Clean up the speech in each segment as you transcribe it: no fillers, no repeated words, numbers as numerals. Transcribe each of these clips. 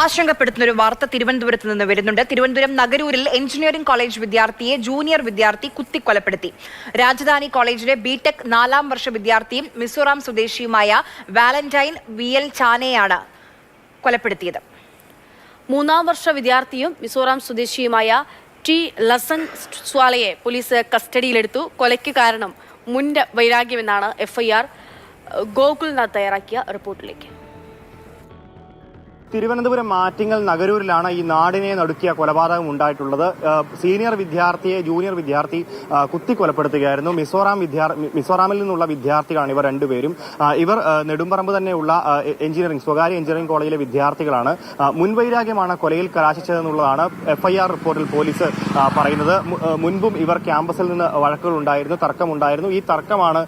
ആശങ്കപ്പെടുത്തുന്ന ഒരു വാർത്ത തിരുവനന്തപുരത്ത് നിന്ന് വരുന്നുണ്ട്. തിരുവനന്തപുരം നഗരൂരിൽ എഞ്ചിനീയറിംഗ് കോളേജ് വിദ്യാർത്ഥിയെ ജൂനിയർ വിദ്യാർത്ഥി കുത്തിക്കൊലപ്പെടുത്തി. രാജധാനി കോളേജിലെ ബിടെക് 4ാം വർഷ വിദ്യാർത്ഥിയും മിസോറാം സ്വദേശിയുമായ വാലന്റൈൻ വിയൽ ചാനെയാണ് കൊലപ്പെടുത്തിയത്. 3ാം വർഷ വിദ്യാർത്ഥിയും മിസോറാം സ്വദേശിയുമായ ടി ലസൻ സ്വാലയെ പോലീസ് കസ്റ്റഡിയിലെടുത്തു. കൊലയ്ക്ക് കാരണം മുൻ വൈരാഗ്യമെന്നാണ് FIR. ഗോകുൽനാഥ് തയ്യാറാക്കിയ റിപ്പോർട്ടിലേക്ക്. തിരുവനന്തപുരം ആറ്റിങ്ങൽ നഗരൂരിലാണ് ഈ നാടിനെ നടുക്കിയ കൊലപാതകം ഉണ്ടായിട്ടുള്ളത്. സീനിയർ വിദ്യാർത്ഥിയെ ജൂനിയർ വിദ്യാർത്ഥി കുത്തിക്കൊലപ്പെടുത്തുകയായിരുന്നു. മിസോറാമിൽ നിന്നുള്ള വിദ്യാർത്ഥികളാണ് ഇവർ രണ്ടുപേരും. ഇവർ നെടുമ്പറമ്പ് തന്നെയുള്ള സ്വകാര്യ എഞ്ചിനീയറിംഗ് കോളേജിലെ വിദ്യാർത്ഥികളാണ്. മുൻവൈരാഗ്യമാണ് കൊലയിൽ കലാശിച്ചതെന്നുള്ളതാണ് FIR റിപ്പോർട്ടിൽ പോലീസ് പറയുന്നത്. മുൻപും ഇവർ ക്യാമ്പസിൽ നിന്ന് വഴക്കുകളുണ്ടായിരുന്നു, തർക്കമുണ്ടായിരുന്നു. ഈ തർക്കമാണ്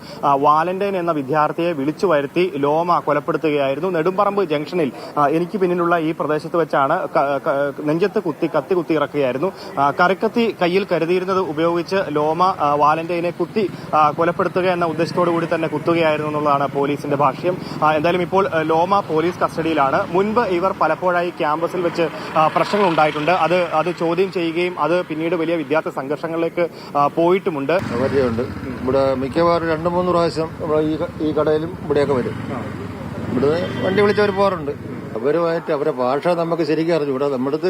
വാലന്റൈൻ എന്ന വിദ്യാർത്ഥിയെ വിളിച്ചു വരുത്തി ലോമ കൊലപ്പെടുത്തുകയായിരുന്നു. നെടുമ്പറമ്പ് ജംഗ്ഷനിൽ എനിക്ക് പിന്നിലുള്ള ഈ പ്രദേശത്ത് വെച്ചാണ് നെഞ്ചത്ത് കത്തി കുത്തി ഇറക്കുകയായിരുന്നു. കറിക്കത്തി കയ്യിൽ കരുതിയിരുന്നത് ഉപയോഗിച്ച് ലോമ വാലന്റൈനെ കൊലപ്പെടുത്തുക എന്ന ഉദ്ദേശത്തോടു കൂടി തന്നെ കുത്തുകയായിരുന്നു എന്നുള്ളതാണ് പോലീസിന്റെ ഭാഷ്യം. എന്തായാലും ഇപ്പോൾ ലോമ പോലീസ് കസ്റ്റഡിയിലാണ്. മുൻപ് ഇവർ പലപ്പോഴായി ക്യാമ്പസിൽ വെച്ച് പ്രശ്നങ്ങൾ ഉണ്ടായിട്ടുണ്ട്. അത് ചോദ്യം ചെയ്യുകയും അത് പിന്നീട് വലിയ വിദ്യാർത്ഥി സംഘർഷങ്ങളിലേക്ക് പോയിട്ടുമുണ്ട്. ഇവിടെ മിക്കവാറും 2-3 പ്രാവശ്യം ഈ കടയിലും ഇവിടെയൊക്കെ വരും. ഇവിടുന്ന് വണ്ടി വിളിച്ചവർ പോകാറുണ്ട്. അവരുമായിട്ട് അവരുടെ ഭാഷ നമുക്ക് ശരിക്കും അറിഞ്ഞൂടാ. നമ്മുടെ അടുത്ത്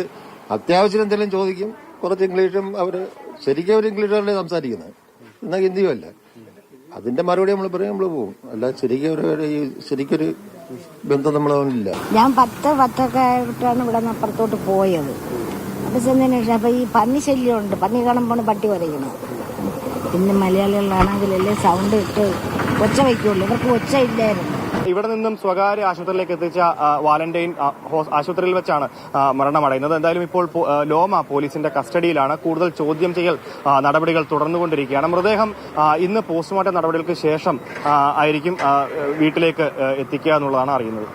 അത്യാവശ്യം എന്തെങ്കിലും ചോദിക്കും. കുറച്ച് ഇംഗ്ലീഷും ശരിക്കും അവർ ഇംഗ്ലീഷല്ലേ സംസാരിക്കുന്നത്, എന്നാൽ ഹിന്ദിയും അല്ല. അതിന്റെ മറുപടി നമ്മൾ പറയും, നമ്മൾ പോകും. അല്ല ശരിക്കൊരു ബന്ധം നമ്മളൊന്നുമില്ല. ഞാൻ 10 ആയിട്ടാണ് ഇവിടെ നിന്ന് അപ്പുറത്തോട്ട് പോയത്. അപ്പൊ ചെന്നതിന് ശേഷം അപ്പൊ ഈ പന്നി ശല്യമുണ്ട്. പന്നി കാണുമ്പോൾ പട്ടി വരയ്ക്കണം. പിന്നെ മലയാളികളാണെങ്കിലല്ലേ സൗണ്ട് ഇട്ട് ഒച്ച വയ്ക്കുള്ളൂ. ഇവർക്ക് ഒച്ച ഇല്ലായിരുന്നു. ഇവിടെ നിന്നും സ്വകാര്യ ആശുപത്രിയിലേക്ക് എത്തിച്ച വാലന്റൈൻ ആശുപത്രിയിൽ വെച്ചാണ് മരണമടയുന്നത്. എന്തായാലും ഇപ്പോൾ ലോമ പോലീസിന്റെ കസ്റ്റഡിയിലാണ്. കൂടുതൽ ചോദ്യം ചെയ്യൽ നടപടികൾ തുടർന്നുകൊണ്ടിരിക്കുകയാണ്. മൃതദേഹം ഇന്ന് പോസ്റ്റ്മോർട്ടം നടപടികൾക്ക് ശേഷം ആയിരിക്കും വീട്ടിലേക്ക് എത്തിക്കുക എന്നുള്ളതാണ് അറിയുന്നത്.